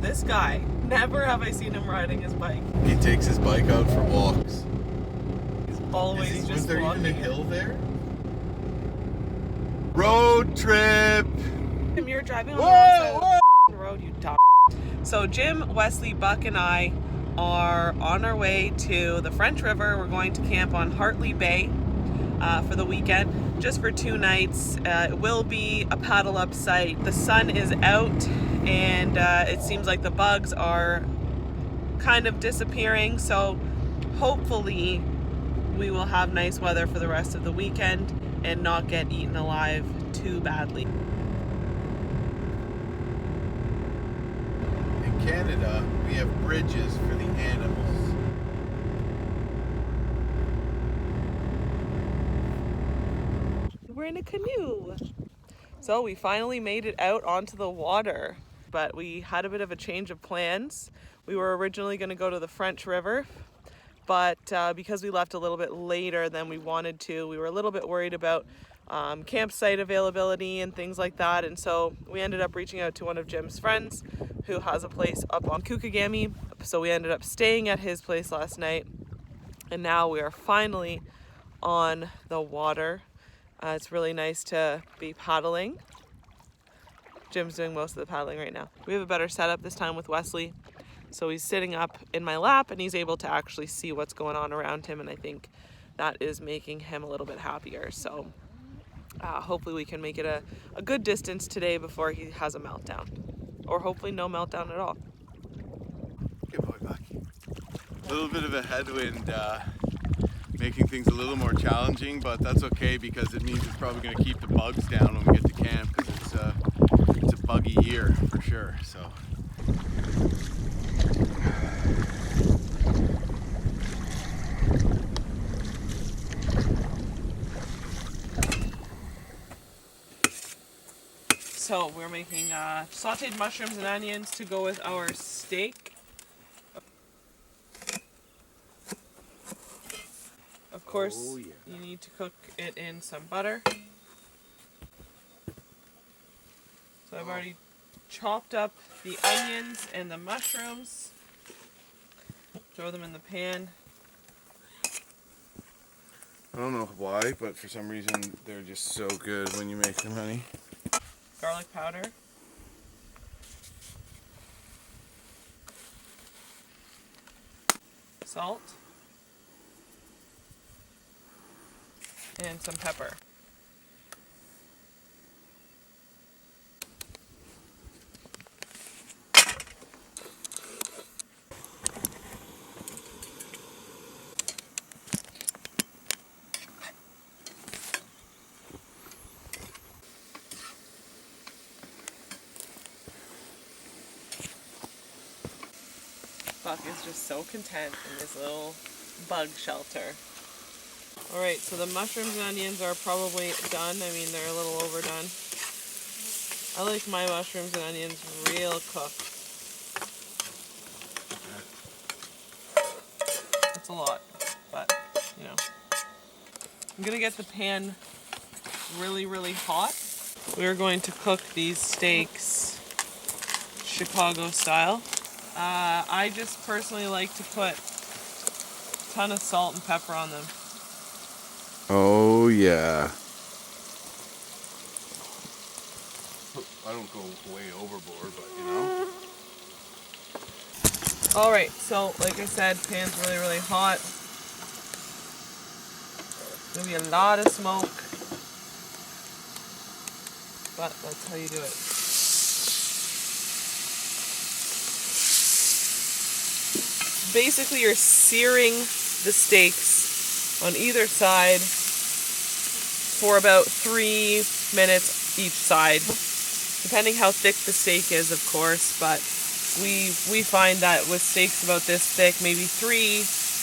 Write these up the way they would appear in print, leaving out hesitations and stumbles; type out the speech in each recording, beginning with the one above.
This guy, never have I seen him riding his bike. He takes his bike out for walks. He's always just Was there even a walking. hill there? Road trip! Jim, you're driving on the wrong side of the road, you dumb. So Jim, Wesley, Buck, and I are on our way to the French River. We're going to camp on Hartley Bay for the weekend, just for 2 nights. It will be a paddle up site. The sun is out, and it seems like the bugs are kind of disappearing, so hopefully we will have nice weather for the rest of the weekend and not get eaten alive too badly. In Canada, we have bridges for the animals. We're in a canoe. So we finally made it out onto the water, but we had a bit of a change of plans. We were originally going to go to the French River, but because we left a little bit later than we wanted to, we were a little bit worried about campsite availability and things like that, and so we ended up reaching out to one of Jim's friends who has a place up on Kukagami. So we ended up staying at his place last night, and now we are finally on the water. It's really nice to be paddling. Jim's doing most of the paddling right now. We have a better setup this time with Wesley. So he's sitting up in my lap and he's able to actually see what's going on around him, and I think that is making him a little bit happier. So hopefully we can make it a good distance today before he has a meltdown. Or hopefully no meltdown at all. Good boy, Buck. A little bit of a headwind making things a little more challenging, but that's okay because it means it's probably going to keep the bugs down when we get to camp, because it's a buggy year for sure. So. So we're making sauteed mushrooms and onions to go with our steak. Of course, Oh, yeah. you need to cook it in some butter. So I've already chopped up the onions and the mushrooms. Throw them in the pan. I don't know why, but for some reason they're just so good when you make them, honey. Garlic powder. Salt. And some pepper. Buck is just so content in this little bug shelter. Alright, so the mushrooms and onions are probably done. I mean, they're a little overdone. I like my mushrooms and onions real cooked. It's a lot, but, you know. I'm gonna get the pan really, really hot. We're going to cook these steaks Chicago style. I just personally like to put a ton of salt and pepper on them. Oh yeah. I don't go way overboard, but you know. Alright, so like I said, pan's really, really hot. Gonna be a lot of smoke, but that's how you do it. Basically, you're searing the steaks on either side for about 3 minutes each side, depending how thick the steak is, of course, but we find that with steaks about this thick, maybe 3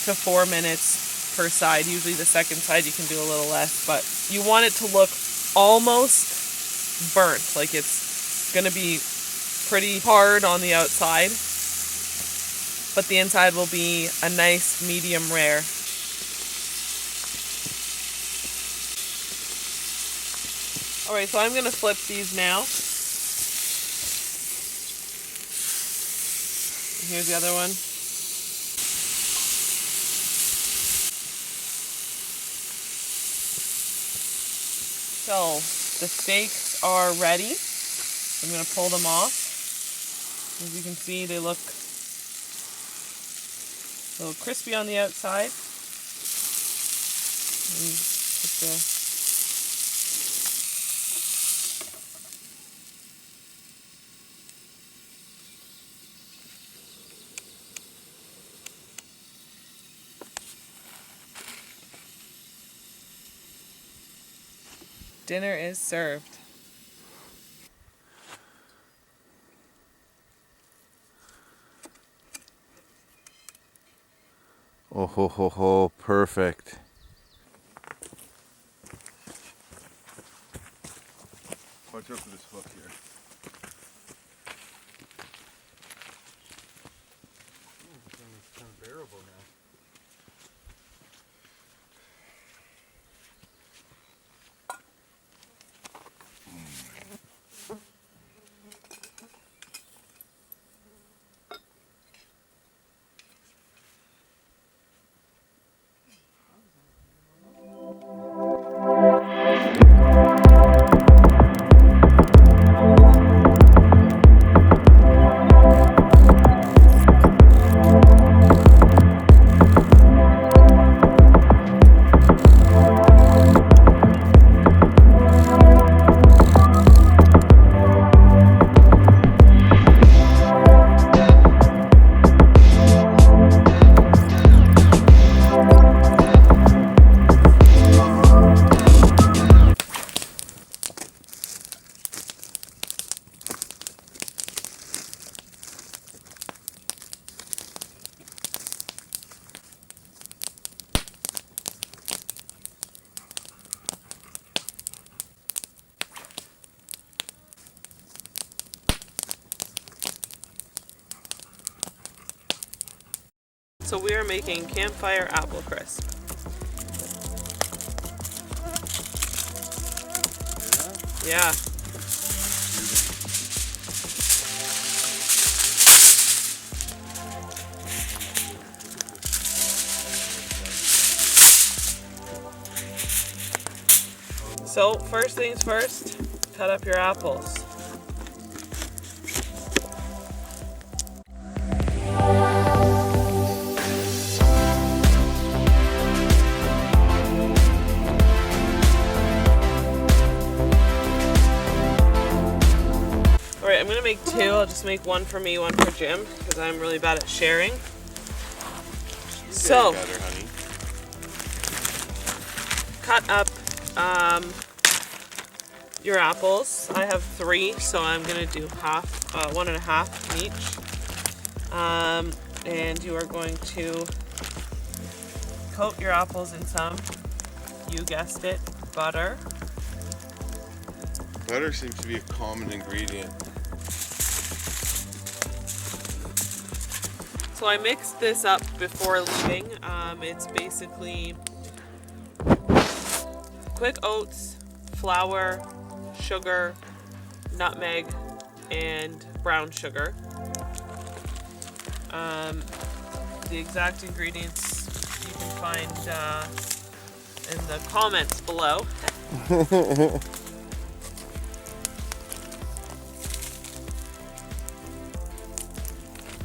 to 4 minutes per side. Usually the second side you can do a little less, but you want it to look almost burnt, like it's gonna be pretty hard on the outside, but the inside will be a nice medium rare. Alright, so I'm going to flip these now. Here's the other one. So the steaks are ready. I'm going to pull them off. As you can see, they look a little crispy on the outside. And put the dinner is served. Oh ho ho ho, perfect. Watch out for this hook here. It's kind of bearable now. So we are making Campfire apple crisp. Yeah. So first things first, cut up your apples. Alright, I'm going to make two. I'll just make one for me, one for Jim, because I'm really bad at sharing. So, Better, honey. cut up your apples. I have 3, so I'm going to do half, 1.5 each. And you are going to coat your apples in some, you guessed it, butter. Butter seems to be a common ingredient. So I mixed this up before leaving. It's basically quick oats, flour, sugar, nutmeg, and brown sugar. The exact ingredients you can find in the comments below.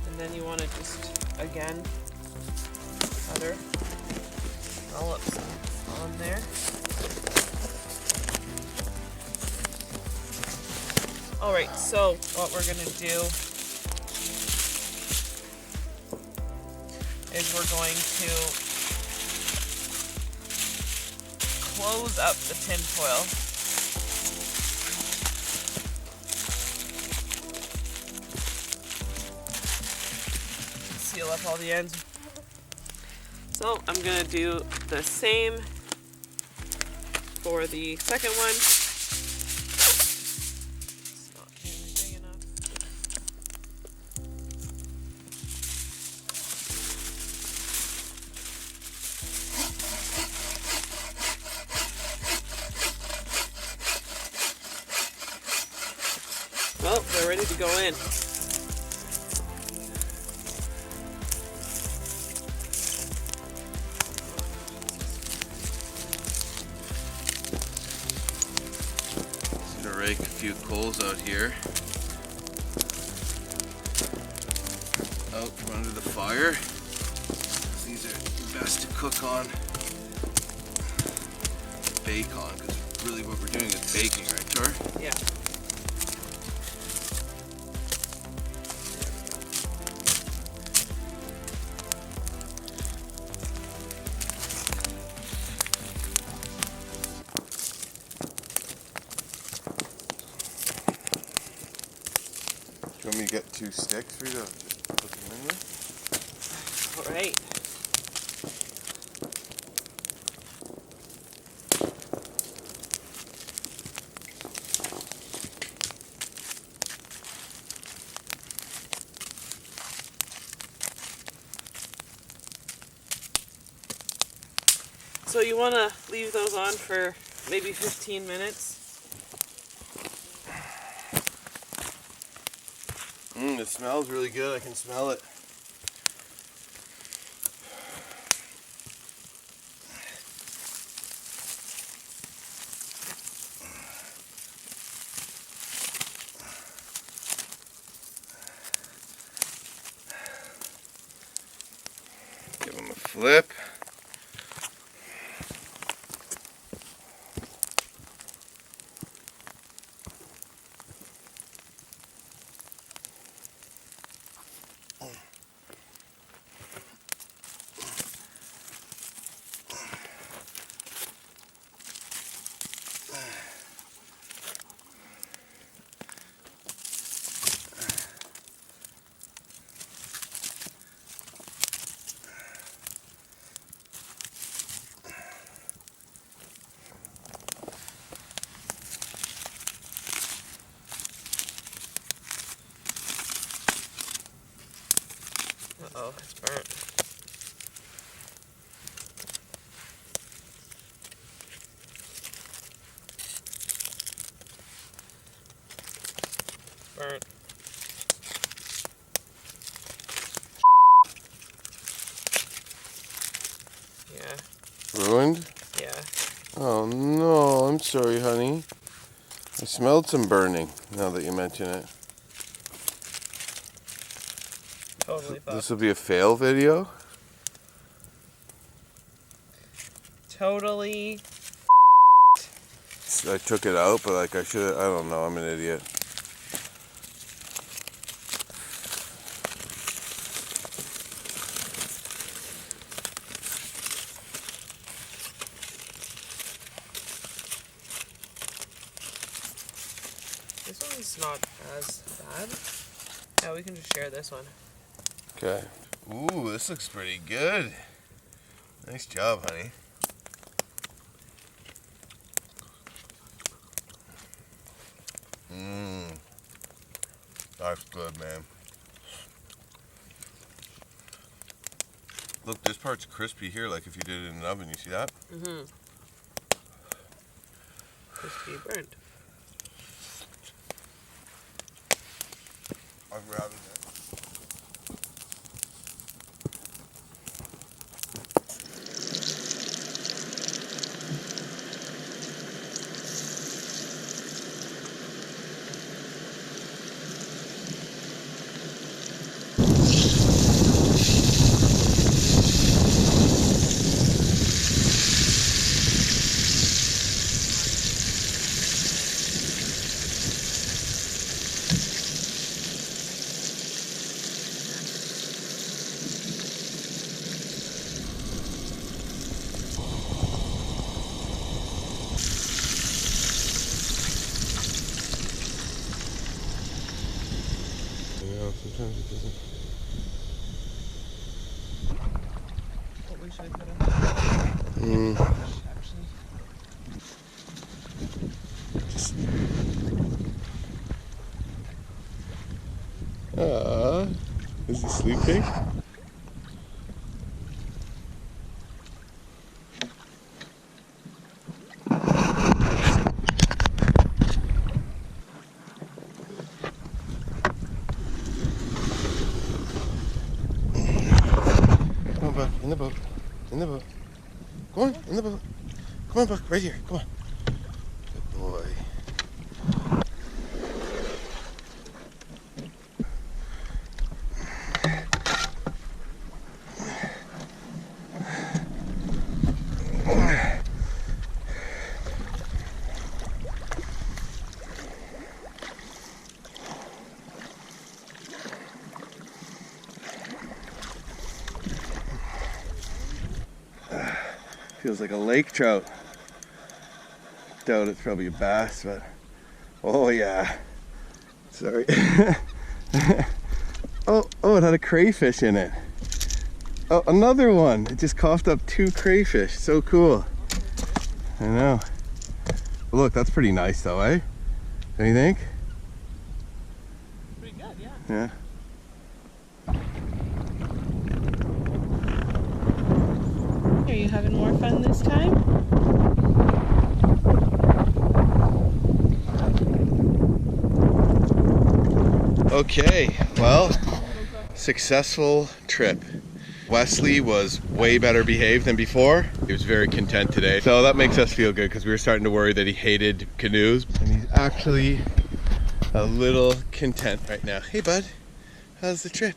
And then you want to just, again, butter, roll up some on there. Alright, so what we're going to do is we're going to close up the tin foil. Seal up all the ends. So I'm going to do the same for the second one. It's not nearly big enough. Well, they're ready to go in. few coals out here. Out from under the fire. These are best to cook on, bake on, because really what we're doing is baking, right, Tor? Yeah. Do you want me to get 2 sticks for you to just put them in there? All right. So you want to leave those on for maybe 15 minutes? It smells really good. I can smell it. Give them a flip. Uh-oh, it's burnt. Burnt. Yeah. Ruined? Yeah. Oh no, I'm sorry, honey. I smelled some burning now that you mention it. Totally fucked. This will be a fail video? Totally. I took it out, but like I should I don't know, I'm an idiot. This one's not as bad. Yeah, we can just share this one. Okay. Ooh, this looks pretty good. Nice job, honey. That's good, man. Look, this part's crispy here, like if you did it in an oven. You see that? Mm-hmm. Crispy burnt. I'm grabbing it. Sometimes it doesn't. What we should put in. Actually. Is he sleeping? Come on, Buck, in the boat. In the boat. Come on, in the boat. Come on, Buck, right here. Come on. Good boy. Feels like a lake trout. Doubt it's probably a bass, but oh yeah. Sorry. oh, it had a crayfish in it. Oh, another one. It just coughed up 2 crayfish. So cool. I know. Look, that's pretty nice though, eh? Don't you think? Pretty good, yeah. Yeah. Are you having more fun this time? Okay, well, successful trip. Wesley was way better behaved than before. He was very content today. So that makes us feel good because we were starting to worry that he hated canoes. And he's actually a little content right now. Hey bud, how's the trip?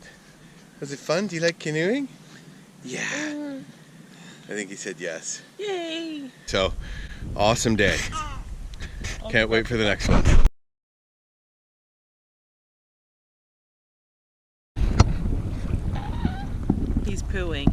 Was it fun? Do you like canoeing? Yeah. I think he said yes. Yay! So, awesome day. Can't wait for the next one. He's pooing.